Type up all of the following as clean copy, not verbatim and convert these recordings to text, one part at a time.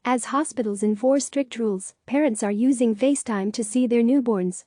As hospitals enforce strict rules, parents are using FaceTime to see their newborns.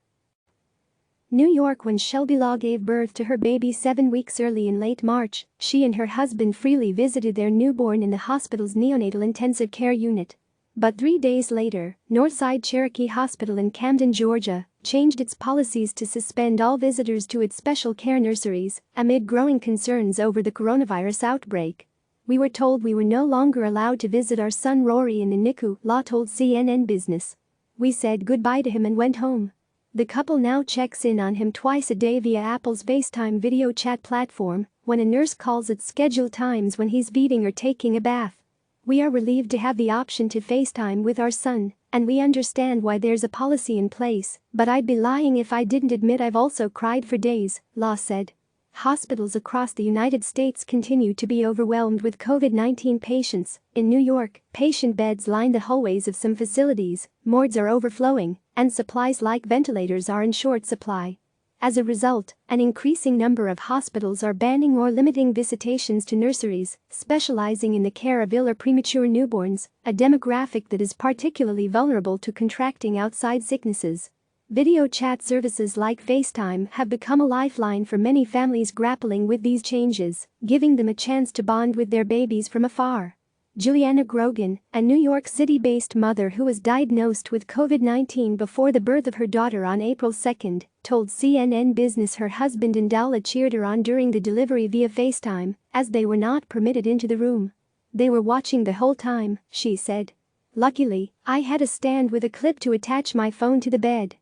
New York. When Shelby Law gave birth to her baby 7 weeks early in late March, she and her husband freely visited their newborn in the hospital's Neonatal Intensive Care Unit. But 3 days later, Northside Cherokee Hospital in Camden, Georgia, changed its policies to suspend all visitors to its special care nurseries amid growing concerns over the coronavirus outbreak. "We were told we were no longer allowed to visit our son Rory in the NICU," Law told CNN Business. "We said goodbye to him and went home." The couple now checks in on him twice a day via Apple's FaceTime video chat platform when a nurse calls at scheduled times when he's feeding or taking a bath. "We are relieved to have the option to FaceTime with our son, and we understand why there's a policy in place, but I'd be lying if I didn't admit I've also cried for days," Law said. Hospitals across the United States continue to be overwhelmed with COVID-19 patients. In New York, patient beds line the hallways of some facilities, morgues are overflowing, and supplies like ventilators are in short supply. As a result, an increasing number of hospitals are banning or limiting visitations to nurseries, specializing in the care of ill or premature newborns, a demographic that is particularly vulnerable to contracting outside sicknesses. Video chat services like FaceTime have become a lifeline for many families grappling with these changes, giving them a chance to bond with their babies from afar. Juliana Grogan, a New York City-based mother who was diagnosed with COVID-19 before the birth of her daughter on April 2, told CNN Business her husband and Dowla cheered her on during the delivery via FaceTime, as they were not permitted into the room. "They were watching the whole time," she said. "Luckily, I had a stand with a clip to attach my phone to the bed."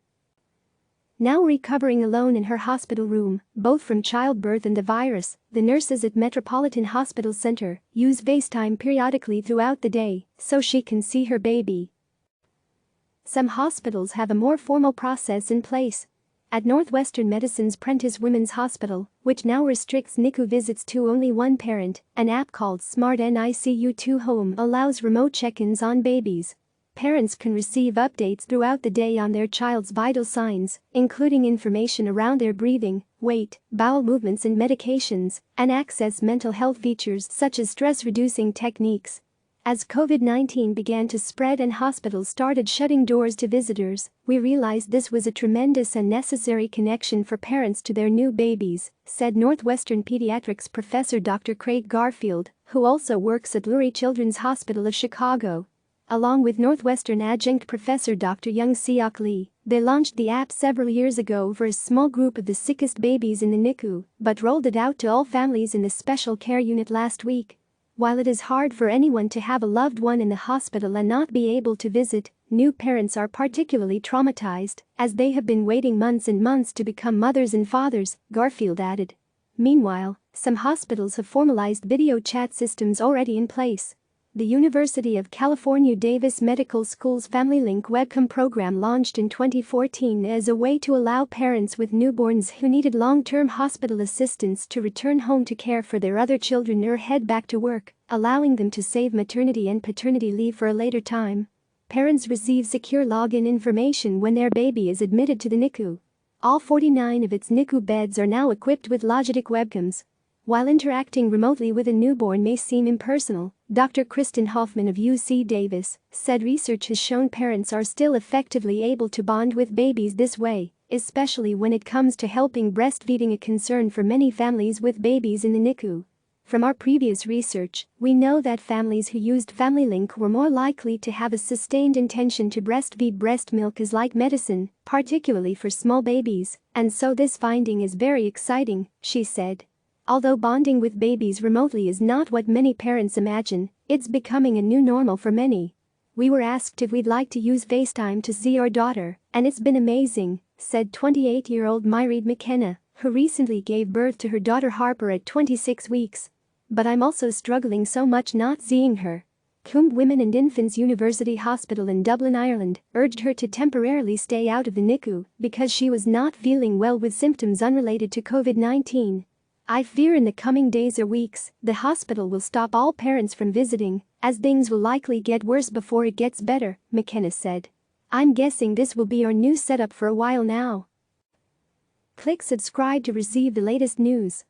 Now recovering alone in her hospital room, both from childbirth and the virus, the nurses at Metropolitan Hospital Center use FaceTime periodically throughout the day so she can see her baby. Some hospitals have a more formal process in place. At Northwestern Medicine's Prentice Women's Hospital, which now restricts NICU visits to only one parent, an app called Smart NICU 2 Home allows remote check-ins on babies. Parents can receive updates throughout the day on their child's vital signs, including information around their breathing, weight, bowel movements and medications, and access mental health features such as stress-reducing techniques. As COVID-19 began to spread and hospitals started shutting doors to visitors, we realized this was a tremendous and necessary connection for parents to their new babies, said Northwestern Pediatrics professor Dr. Craig Garfield, who also works at Lurie Children's Hospital of Chicago. Along with Northwestern adjunct professor Dr. Young Seok Lee, they launched the app several years ago for a small group of the sickest babies in the NICU, but rolled it out to all families in the special care unit last week. While it is hard for anyone to have a loved one in the hospital and not be able to visit, new parents are particularly traumatized, as they have been waiting months and months to become mothers and fathers, Garfield added. Meanwhile, some hospitals have formalized video chat systems already in place. The University of California Davis Medical School's FamilyLink webcam program launched in 2014 as a way to allow parents with newborns who needed long-term hospital assistance to return home to care for their other children or head back to work, allowing them to save maternity and paternity leave for a later time. Parents receive secure login information when their baby is admitted to the NICU. All 49 of its NICU beds are now equipped with Logitech webcams. While interacting remotely with a newborn may seem impersonal, Dr. Kristen Hoffman of UC Davis said research has shown parents are still effectively able to bond with babies this way, especially when it comes to helping breastfeeding, a concern for many families with babies in the NICU. From our previous research, we know that families who used FamilyLink were more likely to have a sustained intention to breastfeed. Breast milk is like medicine, particularly for small babies, and so this finding is very exciting, she said. Although bonding with babies remotely is not what many parents imagine, it's becoming a new normal for many. "We were asked if we'd like to use FaceTime to see our daughter, and it's been amazing," said 28-year-old Myreed McKenna, who recently gave birth to her daughter Harper at 26 weeks. "But I'm also struggling so much not seeing her." Coombe Women and Infants University Hospital in Dublin, Ireland, urged her to temporarily stay out of the NICU because she was not feeling well with symptoms unrelated to COVID-19. "I fear in the coming days or weeks, the hospital will stop all parents from visiting, as things will likely get worse before it gets better," McKenna said. "I'm guessing this will be our new setup for a while now." Click subscribe to receive the latest news.